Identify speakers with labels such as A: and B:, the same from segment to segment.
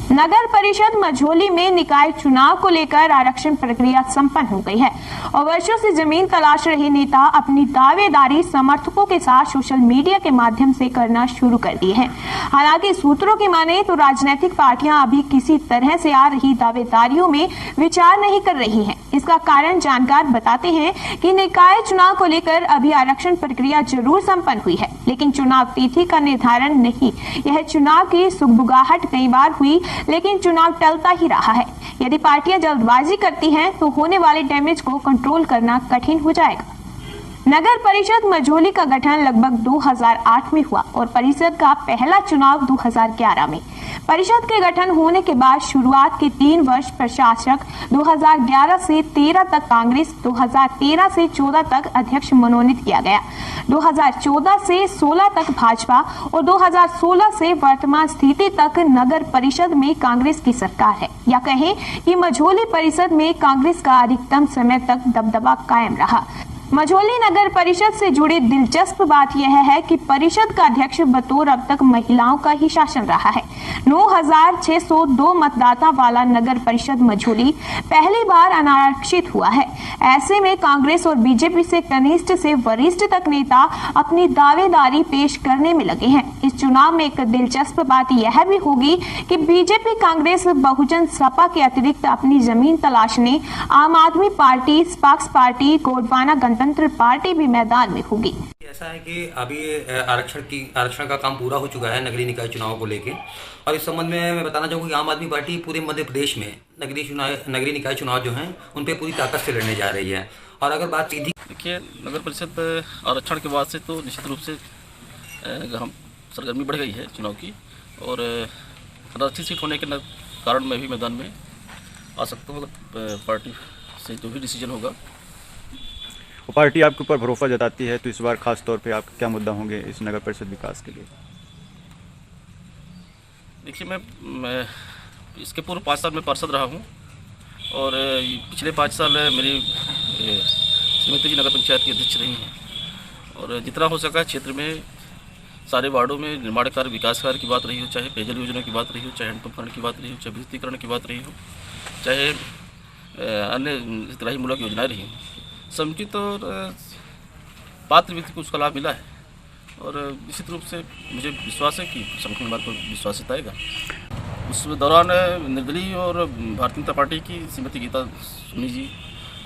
A: नगर परिषद मझौली में निकाय चुनाव को लेकर आरक्षण प्रक्रिया संपन्न हो गई है और वर्षों से जमीन तलाश रहे नेता अपनी दावेदारी समर्थकों के साथ सोशल मीडिया के माध्यम से करना शुरू कर दिए हैं। हालांकि सूत्रों की माने तो राजनीतिक पार्टियां अभी किसी तरह से आ रही दावेदारियों में विचार नहीं कर रही हैं। इसका कारण जानकार बताते हैं कि निकाय चुनाव को लेकर अभी आरक्षण प्रक्रिया जरूर संपन्न हुई है, लेकिन चुनाव तिथि का निर्धारण नहीं। यह चुनाव की सुगबुगाहट कई बार हुई, लेकिन चुनाव टलता ही रहा है। यदि पार्टियां जल्दबाजी करती हैं तो होने वाले डैमेज को कंट्रोल करना कठिन हो जाएगा। नगर परिषद मझौली का गठन लगभग 2008 में हुआ और परिषद का पहला चुनाव 2011 में। परिषद के गठन होने के बाद शुरुआत के 3 वर्ष प्रशासक 2011 से 13 तक कांग्रेस, 2013 से 14 तक अध्यक्ष मनोनीत किया गया, 2014 से 16 तक भाजपा और 2016 से वर्तमान स्थिति तक नगर परिषद में कांग्रेस की सरकार है। या कहें कि मझौली परिषद में कांग्रेस का अधिकतम समय तक दबदबा कायम रहा। मझौली नगर परिषद से जुड़ी दिलचस्प बात यह है कि परिषद का अध्यक्ष बतौर अब तक महिलाओं का ही शासन रहा है। 9,602 मतदाता वाला नगर परिषद मझौली पहली बार अनारक्षित हुआ है। ऐसे में कांग्रेस और बीजेपी से कनिष्ठ से वरिष्ठ तक नेता अपनी दावेदारी पेश करने में लगे हैं। इस चुनाव में एक दिलचस्प बात यह भी होगी कि बीजेपी, कांग्रेस, बहुजन सपा के अतिरिक्त अपनी जमीन तलाशने आम आदमी पार्टी, स्पाक्स पार्टी, गोंडवाना गणतंत्र पार्टी भी मैदान में होगी।
B: ऐसा है कि अभी आरक्षण का काम पूरा हो चुका है नगरीय निकाय चुनाव को लेके, और इस संबंध में मैं बताना चाहूँगा कि आम आदमी पार्टी पूरे मध्य प्रदेश में नगरीय निकाय चुनाव जो हैं उन पे पूरी ताकत से लड़ने जा रही है। और अगर बात सीधी
C: देखिए, नगर परिषद आरक्षण के बाद से तो निश्चित रूप से हम सरगर्मी बढ़ गई है चुनाव की, और आरक्षित सीट होने के कारण मैं भी मैदान में आ सकता हूँ। पार्टी से जो भी डिसीजन होगा,
D: वो पार्टी आपके ऊपर भरोसा जताती है, तो इस बार खास तौर पे आपके क्या मुद्दा होंगे इस नगर परिषद विकास के लिए?
C: देखिए, मैं इसके पूर्व 5 साल में पार्षद रहा हूँ, और पिछले 5 साल मेरी श्रीमती जी नगर पंचायत की अध्यक्ष रही हैं, और जितना हो सका क्षेत्र में सारे वार्डों में निर्माण कार्य, विकास कार्य की बात रही हो, चाहे पेयजल योजना की बात रही हो, चाहे हैंडपम्प की बात रही हो, चाहे विद्युतीकरण की बात रही हो, चाहे अन्य हितग्राहीमूलक योजनाएँ रही हों, समुचित और पात्र व्यक्ति को उसका लाभ मिला है। और निश्चित रूप से मुझे विश्वास है कि संगठन मार्ग पर विश्वास जताएगा। उस दौरान निर्दलीय और भारतीय जनता पार्टी की श्रीमती गीता सोनी जी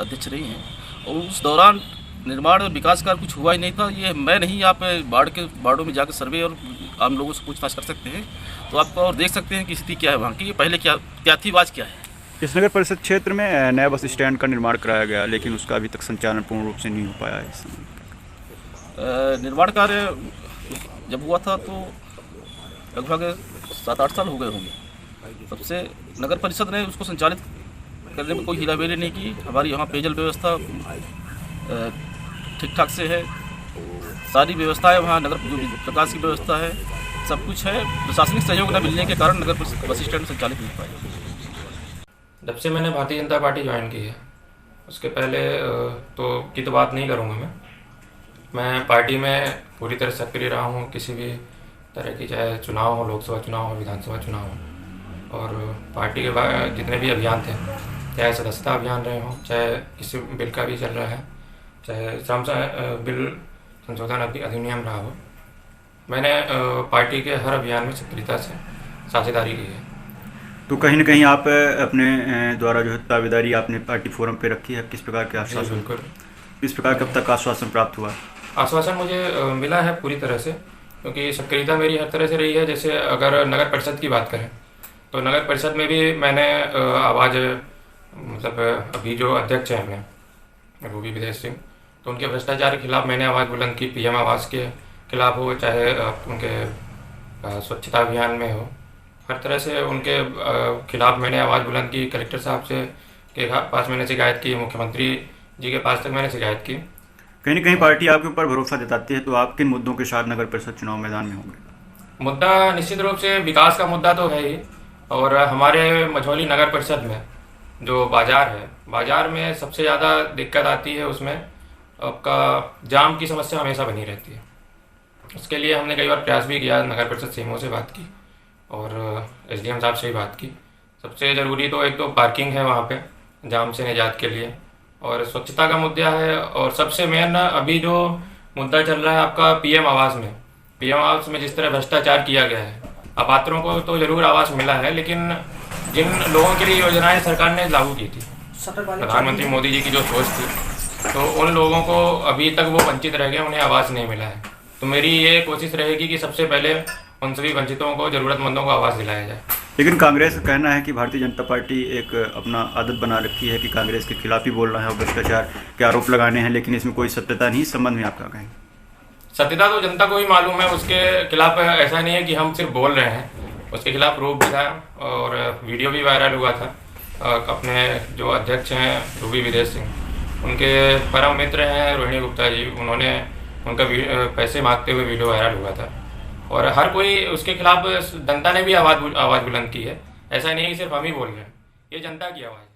C: अध्यक्ष रही हैं, और उस दौरान निर्माण और विकास कार्य कुछ हुआ ही नहीं था। ये मैं नहीं, आप वार्डों में जाकर सर्वे और आम लोगों से पूछताछ कर सकते हैं, तो आप और देख सकते हैं कि स्थिति क्या है वहाँ की, पहले क्या थी, आज क्या है।
D: इस नगर परिषद क्षेत्र में नया बस स्टैंड का निर्माण कराया गया, लेकिन उसका अभी तक संचालन पूर्ण रूप से नहीं हो पाया है।
C: निर्माण कार्य जब हुआ था तो लगभग 7-8 साल हो गए होंगे। तब से नगर परिषद ने उसको संचालित करने में कोई हीलाबेली नहीं की। हमारी यहाँ पेयजल व्यवस्था ठीक ठाक से है, सारी व्यवस्था है वहाँ, नगर प्रकाश की व्यवस्था है, सब कुछ है। प्रशासनिक सहयोग न मिलने के कारण नगर बस स्टैंड संचालित नहीं पाया।
E: जब से मैंने भारतीय जनता पार्टी ज्वाइन की है, उसके पहले तो बात नहीं करूँगा। मैं पार्टी में पूरी तरह सक्रिय रहा हूँ, किसी भी तरह की, चाहे चुनाव हो, लोकसभा चुनाव हो, विधानसभा चुनाव हो, और पार्टी के जितने भी अभियान थे, चाहे सदस्यता अभियान रहे हों, चाहे किसी बिल का भी चल रहा है, चाहे श्रम बिल संशोधन अधिनियम रहा हो, मैंने पार्टी के हर अभियान में सक्रियता से साझेदारी की है।
D: तो कहीं ना कहीं आप अपने द्वारा जो है दावेदारी आपने पार्टी फोरम पे रखी है, किस प्रकार के आश्वासन,
E: बिल्कुल,
D: किस प्रकार कब तक आश्वासन प्राप्त हुआ?
E: आश्वासन मुझे मिला है पूरी तरह से, क्योंकि सक्रियता मेरी हर तरह से रही है। जैसे अगर नगर परिषद की बात करें तो नगर परिषद में भी मैंने आवाज़, मतलब अभी जो अध्यक्ष हैं अपने रूबी विदेश सिंह, तो उनके भ्रष्टाचार के खिलाफ मैंने आवाज़ बुलंद की। पीएम आवास के खिलाफ हो, चाहे उनके स्वच्छता अभियान में हो, हर तरह से उनके खिलाफ मैंने आवाज़ बुलंद की। कलेक्टर साहब के पास मैंने शिकायत की, मुख्यमंत्री जी के पास तक मैंने शिकायत की।
D: कहीं ना कहीं पार्टी आपके ऊपर भरोसा जताती है, तो आप किन मुद्दों के साथ नगर परिषद चुनाव मैदान में होंगे?
E: मुद्दा निश्चित रूप से विकास का मुद्दा तो है ही, और हमारे मझौली नगर परिषद में जो बाज़ार है, बाज़ार में सबसे ज़्यादा दिक्कत आती है। उसमें आपका जाम की समस्या हमेशा बनी रहती है। उसके लिए हमने कई बार प्रयास भी किया, नगर परिषद सीएमओ से बात की, और एसडीएम साहब से भी बात की। सबसे ज़रूरी तो एक तो पार्किंग है वहाँ पे जाम से निजात के लिए, और स्वच्छता का मुद्दा है, और सबसे मेन अभी जो मुद्दा चल रहा है आपका पीएम आवास में जिस तरह भ्रष्टाचार किया गया है। अपात्रों को तो ज़रूर आवास मिला है, लेकिन जिन लोगों के लिए योजनाएं सरकार ने लागू की थी, प्रधानमंत्री मोदी जी की जो सोच थी, तो उन लोगों को अभी तक वो वंचित रह गए, उन्हें आवास नहीं मिला है। तो मेरी ये कोशिश रहेगी कि सबसे पहले उन सभी वंचितों को, ज़रूरतमंदों को आवास दिलाया जाए।
D: लेकिन कांग्रेस का कहना है कि भारतीय जनता पार्टी एक अपना आदत बना रखी है कि कांग्रेस के खिलाफ ही बोलना है और भ्रष्टाचार के आरोप लगाने हैं, लेकिन इसमें कोई सत्यता नहीं। इस संबंध में आप क्या कहेंगे?
E: सत्यता तो जनता को ही मालूम है, उसके खिलाफ ऐसा नहीं है कि हम सिर्फ बोल रहे हैं, उसके खिलाफ प्रूफ भी था और वीडियो भी वायरल हुआ था। अपने जो अध्यक्ष हैं रूबी विदेश सिंह, उनके परम मित्र हैं रोहिणी गुप्ता जी, उन्होंने उनका पैसे मांगते हुए वीडियो वायरल हुआ था, और हर कोई उसके खिलाफ जनता ने भी आवाज़ बुलंद की है। ऐसा नहीं है कि सिर्फ हम ही बोल रहे हैं, ये जनता की आवाज़ है।